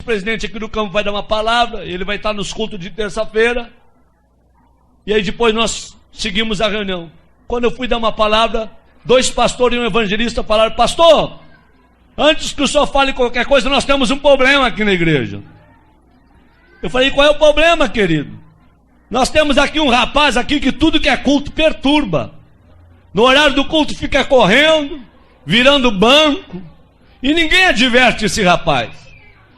O presidente aqui do campo vai dar uma palavra, ele vai estar nos cultos de terça-feira, e aí depois nós seguimos a reunião. Quando eu fui dar uma palavra, 2 pastores e um evangelista falaram: pastor, antes que o senhor fale qualquer coisa, nós temos um problema aqui na igreja. Eu falei: qual é o problema, querido? Nós temos aqui um rapaz aqui que tudo que é culto perturba. No horário do culto fica correndo, virando banco, e ninguém adverte esse rapaz.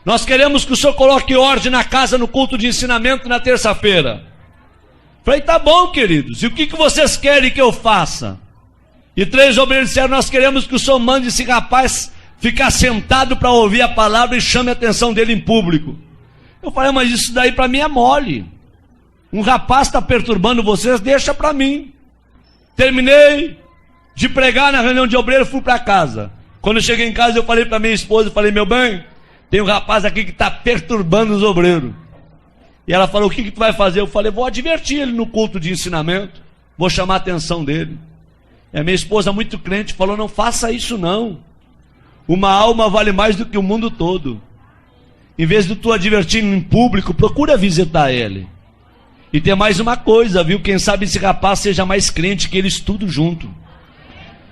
Nós queremos que o senhor coloque ordem na casa, no culto de ensinamento na terça-feira. Falei: tá bom, queridos, e o que vocês querem que eu faça? E 3 obreiros disseram: nós queremos que o senhor mande esse rapaz ficar sentado para ouvir a palavra e chame a atenção dele em público. Eu falei: mas isso daí para mim é mole. Um rapaz está perturbando vocês, deixa para mim. Terminei de pregar na reunião de obreiro, fui para casa. Quando eu cheguei em casa, eu falei para minha esposa, eu falei: meu bem, tem um rapaz aqui que está perturbando os obreiros. E ela falou: o que tu vai fazer? Eu falei: vou advertir ele no culto de ensinamento, vou chamar a atenção dele. E a minha esposa, muito crente, falou: não faça isso não. Uma alma vale mais do que o mundo todo. Em vez de tu advertir em público, procura visitar ele. E tem mais uma coisa, viu? Quem sabe esse rapaz seja mais crente que eles tudo junto.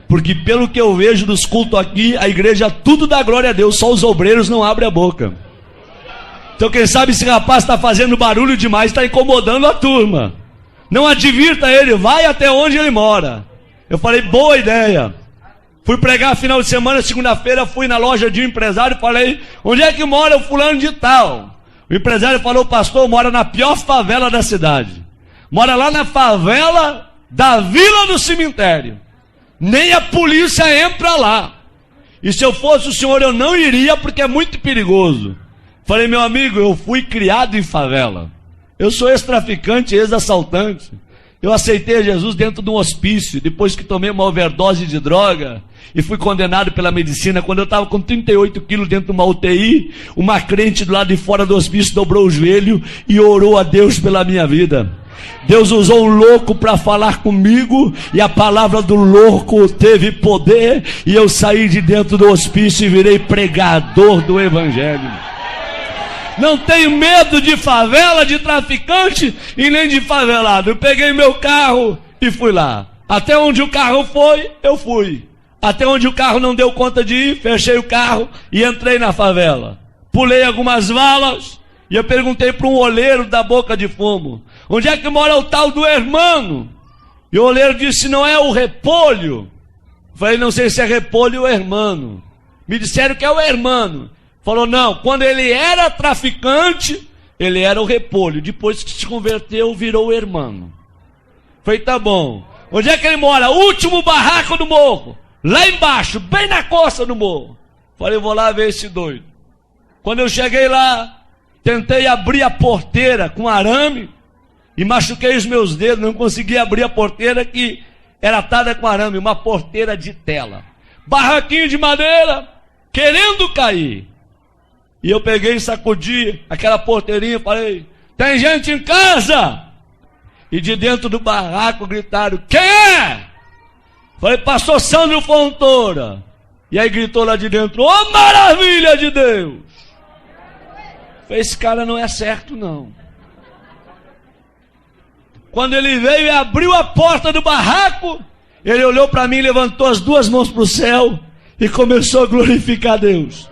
Porque pelo que eu vejo dos cultos aqui, a igreja tudo dá glória a Deus, só os obreiros não abrem a boca. Então quem sabe esse rapaz está fazendo barulho demais, está incomodando a turma. Não advirta ele, vai até onde ele mora. Eu falei: boa ideia. Fui pregar final de semana, segunda-feira, fui na loja de um empresário e falei: onde é que mora o fulano de tal? O empresário falou: pastor, mora na pior favela da cidade. Mora lá na favela da Vila do Cemitério. Nem a polícia entra lá. E se eu fosse o senhor, eu não iria, porque é muito perigoso. Falei: meu amigo, eu fui criado em favela. Eu sou ex-traficante, ex-assaltante. Eu aceitei Jesus dentro de um hospício, depois que tomei uma overdose de droga e fui condenado pela medicina. Quando eu estava com 38 quilos dentro de uma UTI, uma crente do lado de fora do hospício dobrou o joelho e orou a Deus pela minha vida. Deus usou um louco para falar comigo, e a palavra do louco teve poder, e eu saí de dentro do hospício e virei pregador do evangelho. Não tenho medo de favela, de traficante e nem de favelado. Eu peguei meu carro e fui lá. Até onde o carro foi, eu fui. Até onde o carro não deu conta de ir, fechei o carro e entrei na favela. Pulei algumas valas e eu perguntei para um oleiro da Boca de Fumo: onde é que mora o tal do hermano? E o oleiro disse: não é o Repolho? Falei: não sei se é Repolho ou hermano. Me disseram que é o hermano. Falou: não, quando ele era traficante, ele era o Repolho. Depois que se converteu, virou o hermano. Falei: tá bom. Onde é que ele mora? Último barraco do morro. Lá embaixo, bem na costa do morro. Falei: vou lá ver esse doido. Quando eu cheguei lá, tentei abrir a porteira com arame e machuquei os meus dedos. Não consegui abrir a porteira, que era atada com arame, uma porteira de tela. Barraquinho de madeira, querendo cair. E eu peguei e sacudi aquela porteirinha e falei: tem gente em casa? E de dentro do barraco gritaram: quem é? Falei: pastor Sandro Fontoura. E aí gritou lá de dentro: ô maravilha de Deus! Falei: esse cara não é certo não. Quando ele veio e abriu a porta do barraco, ele olhou para mim, levantou as 2 mãos para o céu e começou a glorificar a Deus.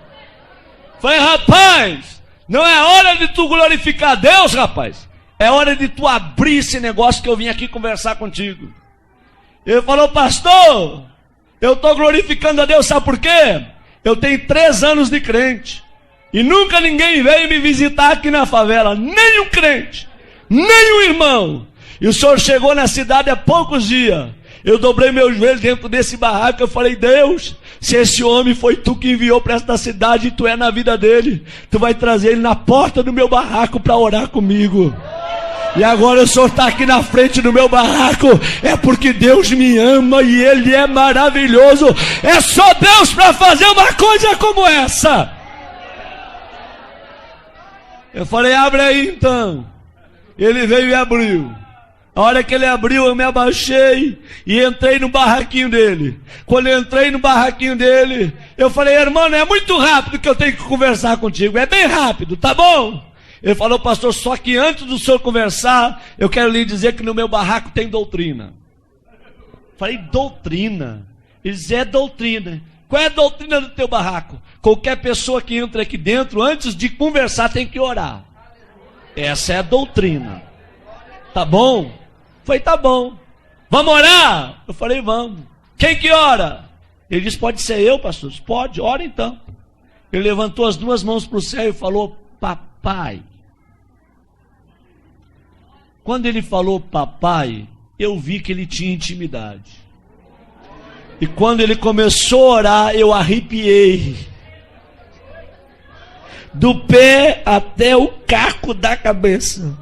Falei: rapaz, não é hora de tu glorificar a Deus, rapaz. É hora de tu abrir esse negócio que eu vim aqui conversar contigo. Ele falou: pastor, eu estou glorificando a Deus, sabe por quê? Eu tenho 3 anos de crente e nunca ninguém veio me visitar aqui na favela. Nem um crente, nem um irmão. E o senhor chegou na cidade há poucos dias. Eu dobrei meu joelho dentro desse barraco. Eu falei: Deus, se esse homem foi tu que enviou para esta cidade e tu é na vida dele, tu vai trazer ele na porta do meu barraco para orar comigo. E agora o senhor está aqui na frente do meu barraco, é porque Deus me ama e Ele é maravilhoso. É só Deus para fazer uma coisa como essa. Eu falei: abre aí então. Ele veio e abriu. A hora que ele abriu, eu me abaixei e entrei no barraquinho dele. Quando eu entrei no barraquinho dele, eu falei: irmão, é muito rápido que eu tenho que conversar contigo. É bem rápido, tá bom? Ele falou: pastor, só que antes do senhor conversar, eu quero lhe dizer que no meu barraco tem doutrina. Falei: doutrina? Ele disse: é doutrina. Qual é a doutrina do teu barraco? Qualquer pessoa que entra aqui dentro, antes de conversar, tem que orar. Essa é a doutrina. Tá bom? Falei: tá bom. Vamos orar? Eu falei: vamos. Quem que ora? Ele disse: pode ser eu, pastor. Disse: pode, ora então. Ele levantou as duas mãos para o céu e falou: papai. Quando ele falou papai, eu vi que ele tinha intimidade. E quando ele começou a orar, eu arrepiei. Do pé até o caco da cabeça.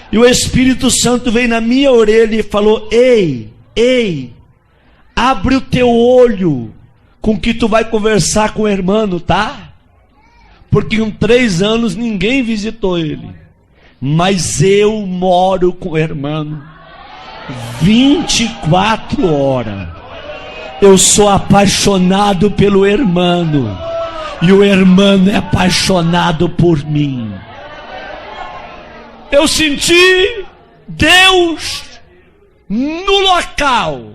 E o Espírito Santo veio na minha orelha e falou: ei, abre o teu olho com que tu vai conversar com o irmão, tá? Porque em 3 anos ninguém visitou ele. Mas eu moro com o irmão 24 horas. Eu sou apaixonado pelo irmão. E o irmão é apaixonado por mim. Eu senti Deus no local.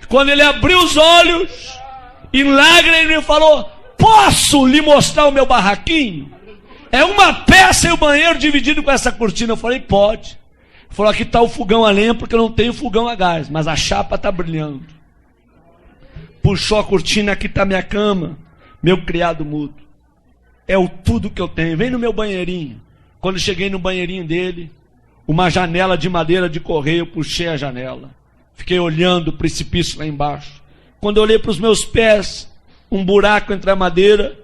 Quando ele abriu os olhos, em lágrimas, ele falou: posso lhe mostrar o meu barraquinho? É uma peça e o banheiro dividido com essa cortina. Eu falei: pode. Ele falou: aqui está o fogão a lenha, porque eu não tenho fogão a gás, mas a chapa está brilhando. Puxou a cortina: aqui está minha cama, meu criado mudo. É o tudo que eu tenho. Vem no meu banheirinho. Quando cheguei no banheirinho dele, uma janela de madeira de correio, eu puxei a janela. Fiquei olhando o precipício lá embaixo. Quando eu olhei para os meus pés, um buraco entre a madeira,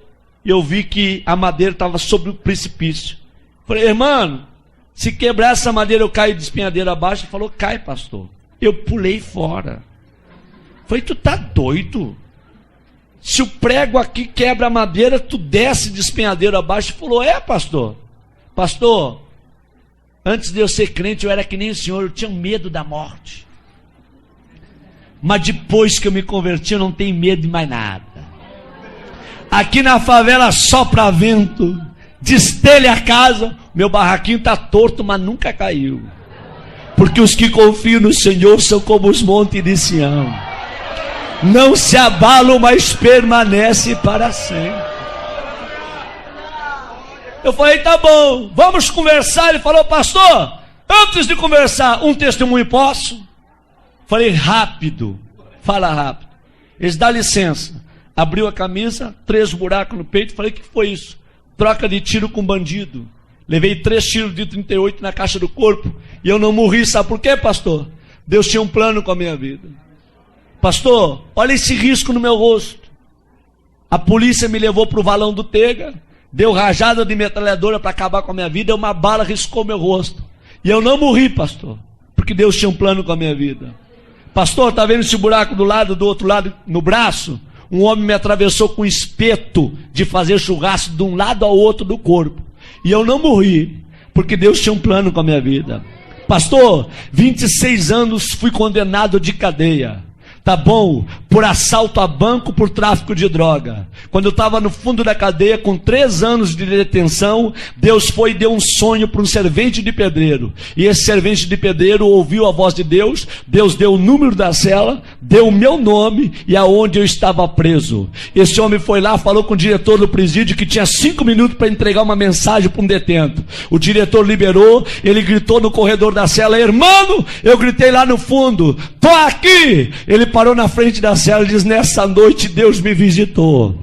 e eu vi que a madeira estava sobre o precipício. Falei: irmão, se quebrar essa madeira eu caio de espinhadeira abaixo. Ele falou: cai, pastor. Eu pulei fora. Falei: tu tá doido? Se o prego aqui quebra a madeira, tu desce de espinhadeira abaixo. Ele falou: é, pastor. Pastor, antes de eu ser crente, eu era que nem o senhor, eu tinha medo da morte. Mas depois que eu me converti, eu não tenho medo de mais nada. Aqui na favela sopra vento, destelha a casa, meu barraquinho está torto, mas nunca caiu. Porque os que confiam no Senhor são como os montes de Sião. Não se abalam, mas permanecem para sempre. Eu falei: tá bom, vamos conversar. Ele falou: pastor, antes de conversar, um testemunho posso? Falei: rápido, fala rápido. Eles: dá licença. Abriu a camisa, 3 buracos no peito. Falei: que foi isso? Troca de tiro com bandido. Levei 3 tiros de 38 na caixa do corpo. E eu não morri, sabe por quê, pastor? Deus tinha um plano com a minha vida. Pastor, olha esse risco no meu rosto. A polícia me levou para o valão do Tega. Deu rajada de metralhadora para acabar com a minha vida. Uma bala riscou meu rosto. E eu não morri, pastor, porque Deus tinha um plano com a minha vida. Pastor, está vendo esse buraco do outro lado, no braço? Um homem me atravessou com espeto de fazer churrasco de um lado ao outro do corpo. E eu não morri, porque Deus tinha um plano com a minha vida. Pastor, 26 anos fui condenado de cadeia. Tá bom, por assalto a banco, por tráfico de droga. Quando eu estava no fundo da cadeia, com 3 anos de detenção, Deus foi e deu um sonho para um servente de pedreiro. E esse servente de pedreiro ouviu a voz de Deus. Deus deu o número da cela, deu o meu nome e aonde eu estava preso. Esse homem foi lá, falou com o diretor do presídio que tinha 5 minutos para entregar uma mensagem para um detento. O diretor liberou, ele gritou no corredor da cela: irmão, eu gritei lá no fundo: tô aqui! Ele parou na frente da cela e diz: nessa noite Deus me visitou.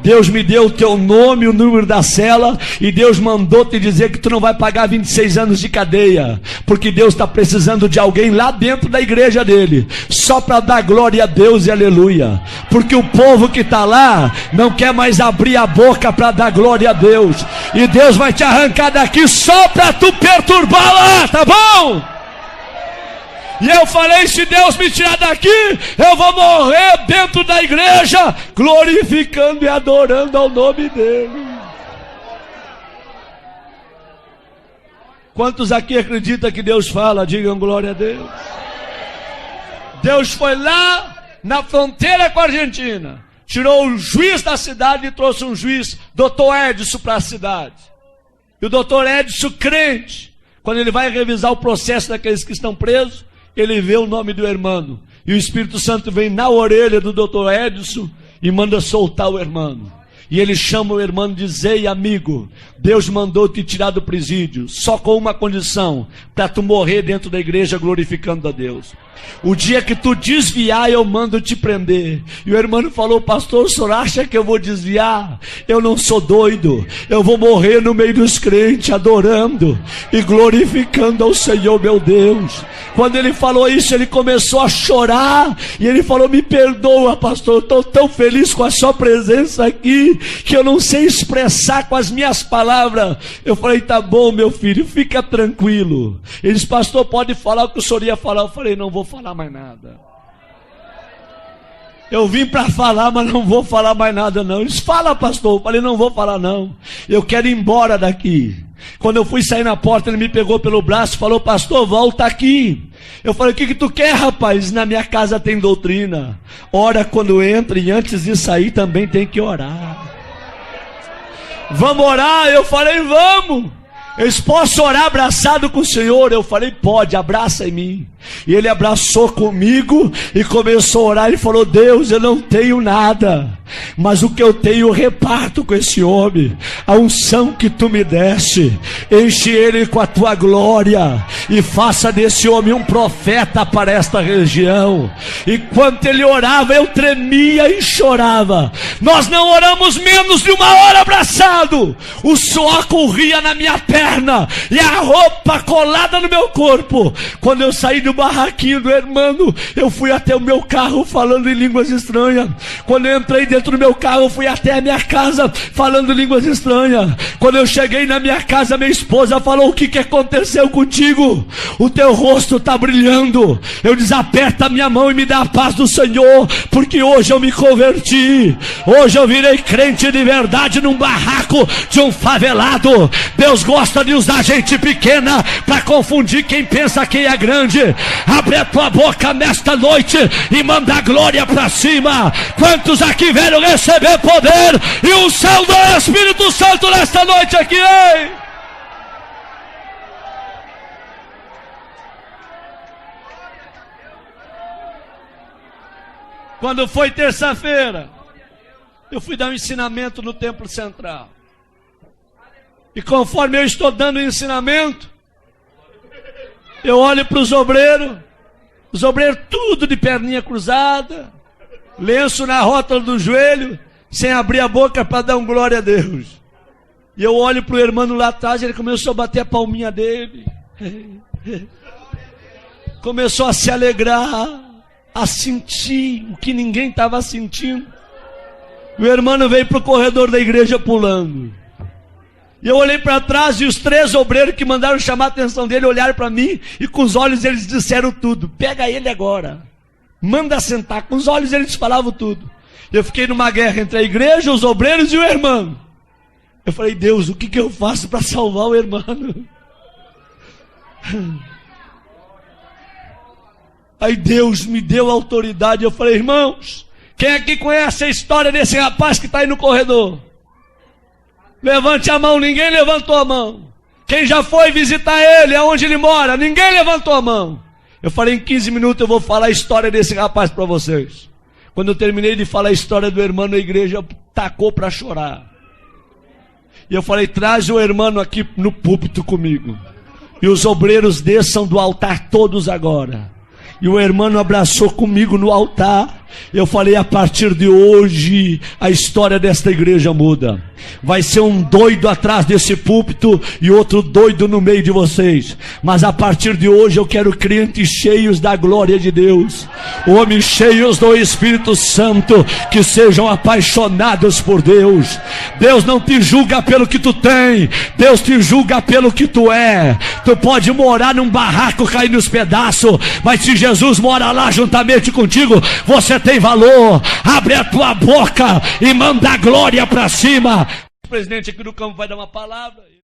Deus me deu o teu nome, o número da cela, e Deus mandou te dizer que tu não vai pagar 26 anos de cadeia, porque Deus está precisando de alguém lá dentro da igreja dele, só para dar glória a Deus e aleluia, porque o povo que está lá não quer mais abrir a boca para dar glória a Deus, e Deus vai te arrancar daqui só para tu perturbar lá, tá bom? E eu falei: se Deus me tirar daqui, eu vou morrer dentro da igreja, glorificando e adorando ao nome dele. Quantos aqui acreditam que Deus fala? Digam glória a Deus. Deus foi lá na fronteira com a Argentina, tirou o juiz da cidade e trouxe um juiz, Dr. Edson, para a cidade. E o Dr. Edson, crente, quando ele vai revisar o processo daqueles que estão presos, ele vê o nome do irmão. E o Espírito Santo vem na orelha do Dr. Edson e manda soltar o irmão. E ele chama o irmão e diz: ei, amigo, Deus mandou te tirar do presídio, só com uma condição, para tu morrer dentro da igreja glorificando a Deus. O dia que tu desviar, eu mando te prender. E o irmão falou: pastor, o senhor acha que eu vou desviar? Eu não sou doido, eu vou morrer no meio dos crentes, adorando e glorificando ao Senhor meu Deus. Quando ele falou isso, ele começou a chorar, e ele falou: me perdoa, pastor, eu estou tão feliz com a sua presença aqui, que eu não sei expressar com as minhas palavras. Eu falei: tá bom, meu filho, fica tranquilo. Ele disse: pastor, pode falar o que o senhor ia falar. Eu falei: não vou falar mais nada. Eu vim para falar, mas não vou falar mais nada não. Eles: fala, pastor. Eu falei: não vou falar não, eu quero ir embora daqui. Quando eu fui sair na porta, ele me pegou pelo braço e falou: pastor, volta aqui. Eu falei: o que tu quer, rapaz? Na minha casa tem doutrina, ora quando entra, e antes de sair também tem que orar. Vamos orar? Eu falei: vamos. Eles: posso orar abraçado com o Senhor? Eu falei: pode, abraça em mim. E ele abraçou comigo e começou a orar. Ele falou: Deus, eu não tenho nada, mas o que eu tenho eu reparto com esse homem. A unção que tu me deste, enche ele com a tua glória e faça desse homem um profeta para esta região. Enquanto ele orava, eu tremia e chorava. Nós não oramos menos de uma hora abraçado. O suor corria na minha perna e a roupa colada no meu corpo. Quando eu saí do barraquinho do irmão, eu fui até o meu carro falando em línguas estranhas. Quando eu entrei dentro do meu carro, eu fui até a minha casa falando línguas estranhas. Quando eu cheguei na minha casa, minha esposa falou: o que aconteceu contigo? O teu rosto está brilhando. Eu disse: aperta a minha mão e me dá a paz do Senhor, porque hoje eu me converti. Hoje eu virei crente de verdade num barraco de um favelado. Deus gosta de usar gente pequena para confundir quem pensa que é grande. Abre a tua boca nesta noite e manda a glória para cima. Quantos aqui vieram receber poder e unção do Espírito Santo nesta noite aqui, hein? Quando foi terça-feira, eu fui dar um ensinamento no Templo Central. E conforme eu estou dando o ensinamento, eu olho para os obreiros tudo de perninha cruzada, lenço na rótula do joelho, sem abrir a boca para dar um glória a Deus. E eu olho para o irmão lá atrás, ele começou a bater a palminha dele, começou a se alegrar, a sentir o que ninguém estava sentindo. O irmão veio para o corredor da igreja pulando. E eu olhei para trás, e os 3 obreiros que mandaram chamar a atenção dele olharam para mim, e com os olhos eles disseram tudo: pega ele agora, manda sentar. Com os olhos eles falavam tudo. Eu fiquei numa guerra entre a igreja, os obreiros e o irmão. Eu falei: Deus, o que eu faço para salvar o irmão? Aí Deus me deu autoridade. Eu falei: irmãos, quem aqui conhece a história desse rapaz que está aí no corredor? Levante a mão. Ninguém levantou a mão. Quem já foi visitar ele, aonde ele mora? Ninguém levantou a mão. Eu falei: em 15 minutos eu vou falar a história desse rapaz para vocês. Quando eu terminei de falar a história do irmão, a igreja tacou para chorar. E eu falei: traz o irmão aqui no púlpito comigo. E os obreiros desçam do altar todos agora. E o irmão abraçou comigo no altar. Eu falei: a partir de hoje a história desta igreja muda. Vai ser um doido atrás desse púlpito e outro doido no meio de vocês, mas a partir de hoje eu quero crentes cheios da glória de Deus, homens cheios do Espírito Santo, que sejam apaixonados por Deus. Deus não te julga pelo que tu tem, Deus te julga pelo que tu é. Tu pode morar num barraco, cair nos pedaços, mas se Jesus mora lá juntamente contigo, você tem valor. Abre a tua boca e manda a glória para cima. O presidente aqui do campo vai dar uma palavra.